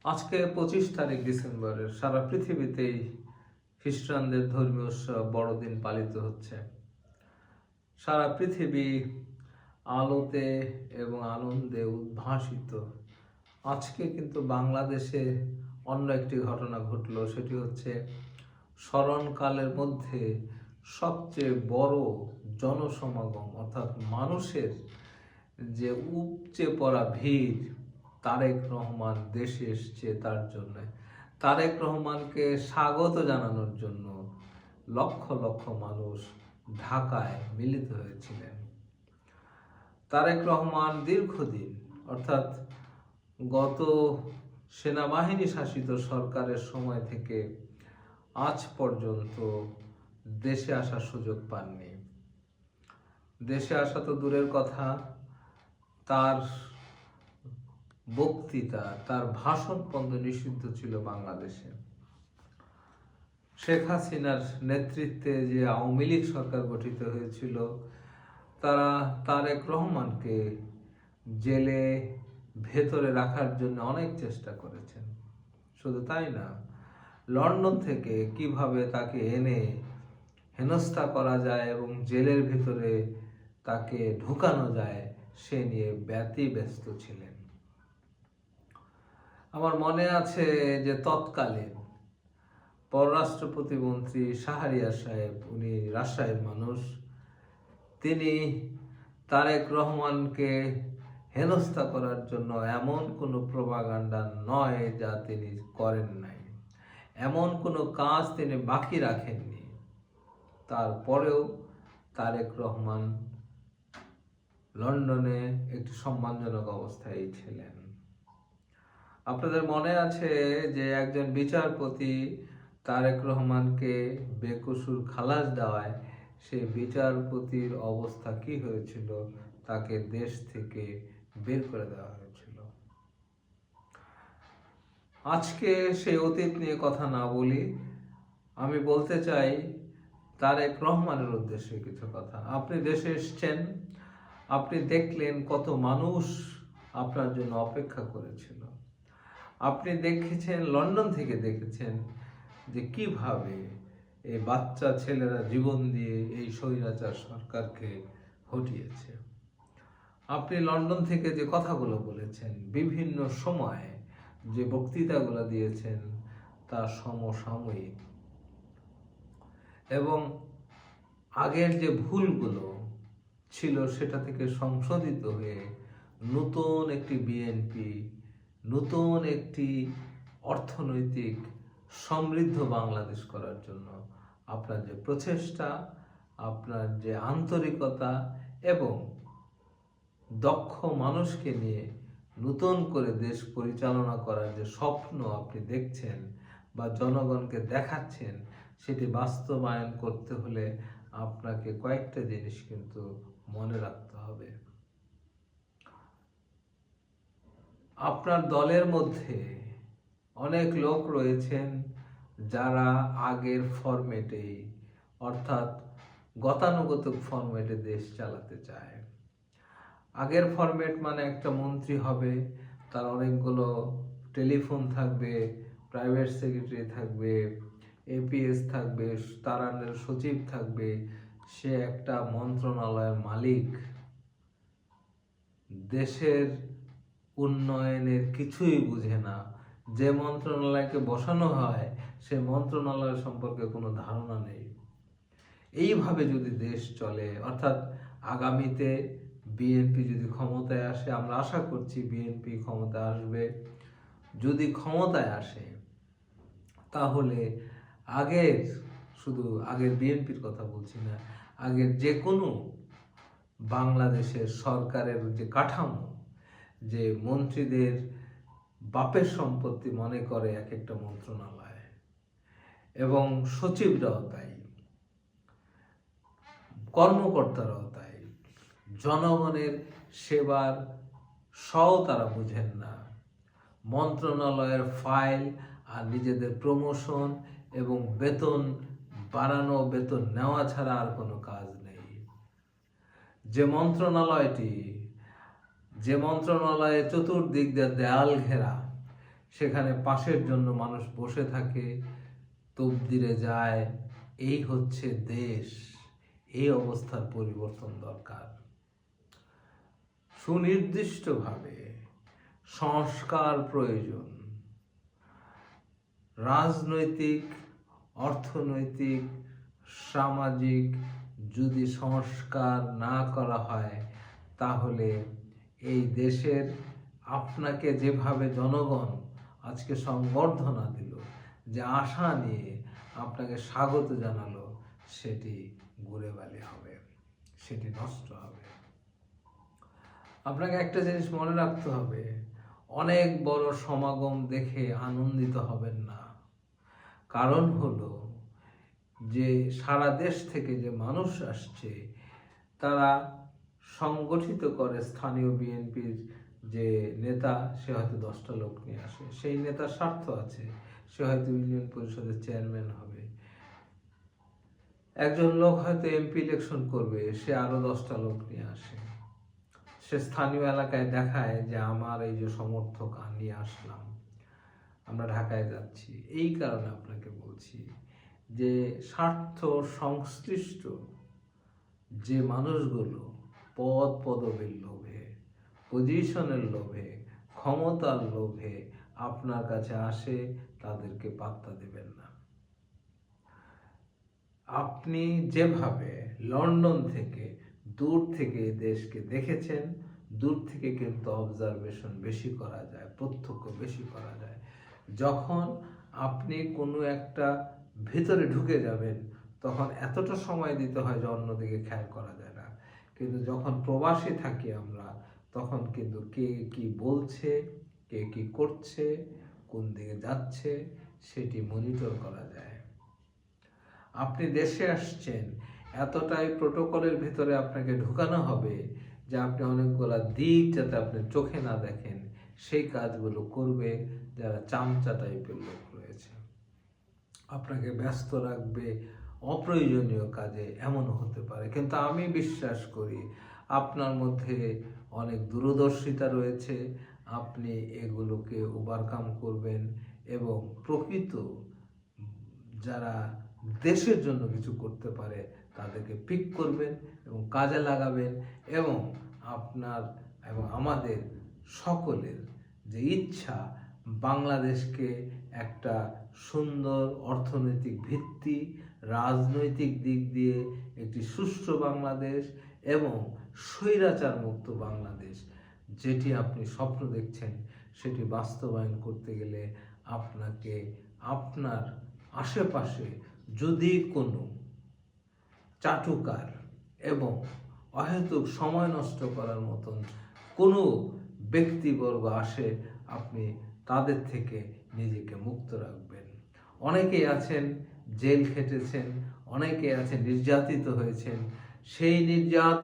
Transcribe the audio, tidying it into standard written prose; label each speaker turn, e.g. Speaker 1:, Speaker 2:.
Speaker 1: আজকে 25 ডিসেম্বরের সারা পৃথিবীতেই খ্রিস্টানদের ধর্মীয় উৎসব বড়দিন পালিত হচ্ছে। সারা পৃথিবী আলোতে এবং আনন্দে উদ্ভাসিত। আজকে কিন্তু বাংলাদেশে অন্য একটি ঘটনা ঘটলো, সেটি হচ্ছে স্মরণকালের মধ্যে সবচেয়ে বড় জনসমাগম, অর্থাৎ মানুষের যে উপচে পড়া ভিড়। তারেক রহমান দেশে এসছে, তার জন্য তারেক রহমানকে স্বাগত জানানোর জন্য লক্ষ লক্ষ মানুষ ঢাকায় মিলিত হয়েছিলেন। তারেক রহমান দীর্ঘদিন, অর্থাৎ গত সেনাবাহিনী শাসিত সরকারের সময় থেকে আজ পর্যন্ত দেশে আসার সুযোগ পাননি। দেশে আসা তো দূরের কথা, তার বক্তৃতা, তার ভাষণ পর্যন্ত নিষিদ্ধ ছিল বাংলাদেশে। শেখ হাসিনার নেতৃত্বে যে আওয়ামী লীগ সরকার গঠিত হয়েছিল, তারা তারেক রহমানকে জেলে ভেতরে রাখার জন্য অনেক চেষ্টা করেছেন। শুধু তাই না, লন্ডন থেকে কিভাবে তাকে এনে হেনস্থা করা যায় এবং জেলের ভিতরে তাকে ঢুকানো যায় সে নিয়ে ব্যতিব্যস্ত ছিলেন। আমার মনে আছে যে তৎকালীন পররাষ্ট্র প্রতিমন্ত্রী শাহরিয়ার সাহেব, উনি রাজশাহীর মানুষ, তিনি তারেক রহমানকে হেনস্থা করার জন্য এমন কোনো প্রোপাগান্ডা নয় যা তিনি করেন নাই, এমন কোনো কাজ তিনি বাকি রাখেননি। তারপরেও তারেক রহমান লন্ডনে একটি সম্মানজনক অবস্থায় ছিলেন। আপনাদের মনে আছে যে একজন বিচারপতি তারেক রহমানকে বেকসুর খালাস দেওয়ায় সেই বিচারপতির অবস্থা কি হয়েছিল, তাকে দেশ থেকে বের করে দেওয়া হয়েছিল। আজকে সেই অতীত নিয়ে কথা না বলি, আমি বলতে চাই তারেক রহমানের উদ্দেশ্যে কিছু কথা। আপনি দেশে এসছেন, আপনি দেখলেন কত মানুষ আপনার জন্য অপেক্ষা করেছিল। আপনি দেখেছেন, লন্ডন থেকে দেখেছেন যে কিভাবে এই বাচ্চা ছেলেরা জীবন দিয়ে এই স্বৈরাচার সরকারকে হটিয়েছে। আপনি লন্ডন থেকে যে কথাগুলো বলেছেন, বিভিন্ন সময়ে যে বক্তৃতাগুলো দিয়েছেন, তা সমসাময়িক এবং আগের যে ভুলগুলো ছিল সেটা থেকে সংশোধিত হয়ে নতুন একটি বিএনপি, নতুন একটি অর্থনৈতিক সমৃদ্ধ বাংলাদেশ করার জন্য আপনার যে প্রচেষ্টা, আপনার যে আন্তরিকতা এবং দক্ষ মানুষকে নিয়ে নতুন করে দেশ পরিচালনা করার যে স্বপ্ন আপনি দেখছেন বা জনগণকে দেখাচ্ছেন, সেটি বাস্তবায়ন করতে হলে আপনাকে কয়েকটা জিনিস কিন্তু মনে রাখতে হবে। আপনার দলের মধ্যে অনেক লোক রয়েছেন যারা আগের ফরম্যাটে, অর্থাৎ গতানুগতিক ফরম্যাটে দেশ চালাতে চায়। আগের ফরম্যাট মানে একটা মন্ত্রী হবে, তার অনেকগুলো টেলিফোন থাকবে, প্রাইভেট সেক্রেটারি থাকবে, এপিএস থাকবে, তার আন্ডারে সচিব থাকবে, সে একটা মন্ত্রণালয়ের মালিক। দেশের উন্নয়নের কিছুই বুঝে না। যে মন্ত্রণালয়কে বসানো হয় সে মন্ত্রণালয় সম্পর্কে কোনো ধারণা নেই। এইভাবে যদি দেশ চলে, অর্থাৎ আগামীতে বিএনপি যদি ক্ষমতায় আসে, আমরা আশা করছি বিএনপি ক্ষমতায় আসবে, যদি ক্ষমতায় আসে তাহলে আগের, শুধু আগের বিএনপির কথা বলছি না, আগের যে কোনো বাংলাদেশের সরকারের যে কাঠামো, যে মন্ত্রীদের বাপের সম্পত্তি মনে করে এক একটা মন্ত্রণালয়, এবং সচিবরাও তাই, কর্মকর্তারাও তাই, জনগণের সেবার সও তারা বুঝেন না। মন্ত্রণালয়ের ফাইল আর নিজেদের প্রমোশন এবং বেতন বাড়ানো, বেতন নেওয়া ছাড়া আর কোনো কাজ নেই। যে মন্ত্রণালয়ে চতুর্দিক দিয়ে দেয়াল ঘেরা, সেখানে পাশের জন্য মানুষ বসে থাকে, তবদিরে যায়। এই হচ্ছে দেশ। এই অবস্থার পরিবর্তন দরকার। সুনির্দিষ্টভাবে সংস্কার প্রয়োজন। রাজনৈতিক, অর্থনৈতিক, সামাজিক যদি সংস্কার না করা হয়, তাহলে এই দেশের আপনাকে যেভাবে জনগণ আজকে সংবর্ধনা দিল, যে আশা নিয়ে আপনাকে স্বাগত জানালো, সেটি ঘুরে বালি হবে, সেটি নষ্ট হবে। আপনাকে একটা জিনিস মনে রাখতে হবে, অনেক বড় সমাগম দেখে আনন্দিত হবেন না। কারণ হলো যে সারা দেশ থেকে যে মানুষ আসছে, তারা সংগঠিত করে স্থানীয় বিএনপির যে নেতা, সে হয়তো 10টা লোক নিয়ে আসে। সেই নেতার স্বার্থ আছে, সে হয়তো ইউনিয়ন পরিষদের চেয়ারম্যান হবে। একজন লোক হয়তো এমপি ইলেকশন করবে, সে আরো 10টা লোক নিয়ে আসে। সে স্থানীয় এলাকায় দেখায় যে আমার এই যে সমর্থক নিয়ে আসলাম, আমরা ঢাকায় যাচ্ছি। এই কারণে আপনাকে বলছি যে স্বার্থ সংশ্লিষ্ট যে মানুষগুলো পদ পদবীর লোভে, পজিশনের লোভে, ক্ষমতার লোভে আপনার কাছে আসে, তাদেরকে পাত্তা দেবেন না। আপনি যেভাবে লন্ডন থেকে দূর থেকে দেশকে দেখেছেন, দূর থেকে কিন্তু অবজারভেশন বেশি করা যায়, প্রত্যক্ষ বেশি করা যায়। যখন আপনি কোনো একটা ভিতরে ঢুকে যাবেন, তখন এতটা সময় দিতে হয় যে অন্যদিকে খেয়াল করা যায় না। কিন্তু যখন প্রবাসী থাকি আমরা, তখন কিন্তু কে কি বলছে, কে কি করছে, কোন দিকে যাচ্ছে, সেটি মনিটর করা যায়। আপনি দেশে আসছেন, এতটাই প্রোটোকলের ভিতরে আপনাকে ঢুকানো হবে যে আপনি অনেকগুলা দিক যাতে আপনি চোখে না দেখেন, সেই কাজগুলো করবে যারা চামচা টাইপের লোক রয়েছে। আপনাকে ব্যস্ত রাখবে অপ্রয়োজনীয় কাজে, এমনও হতে পারে। কিন্তু আমি বিশ্বাস করি আপনার মধ্যে অনেক দূরদর্শিতা রয়েছে, আপনি এগুলোকে ওভারকাম করবেন এবং প্রকৃত যারা দেশের জন্য কিছু করতে পারে তাদেরকে পিক করবেন এবং কাজে লাগাবেন। এবং আপনার এবং আমাদের সকলের যে ইচ্ছা, বাংলাদেশকে একটা সুন্দর অর্থনৈতিক ভিত্তি, রাজনৈতিক দিক দিয়ে একটি সুষ্ঠু বাংলাদেশ এবং স্বৈরাচার মুক্ত বাংলাদেশ, যেটি আপনি স্বপ্ন দেখছেন, সেটি বাস্তবায়ন করতে গেলে আপনাকে আপনার আশেপাশে যদি কোনো চাটুকার এবং অহেতুক সময় নষ্ট করার মতন কোনো ব্যক্তিবর্গ আসে, আপনি তাদের থেকে নিজেকে মুক্ত রাখবেন। অনেকেই আছেন জেল খেটেছেন, অনেকে আছেন নির্যাতিত হয়েছেন, সেই নির্যাতন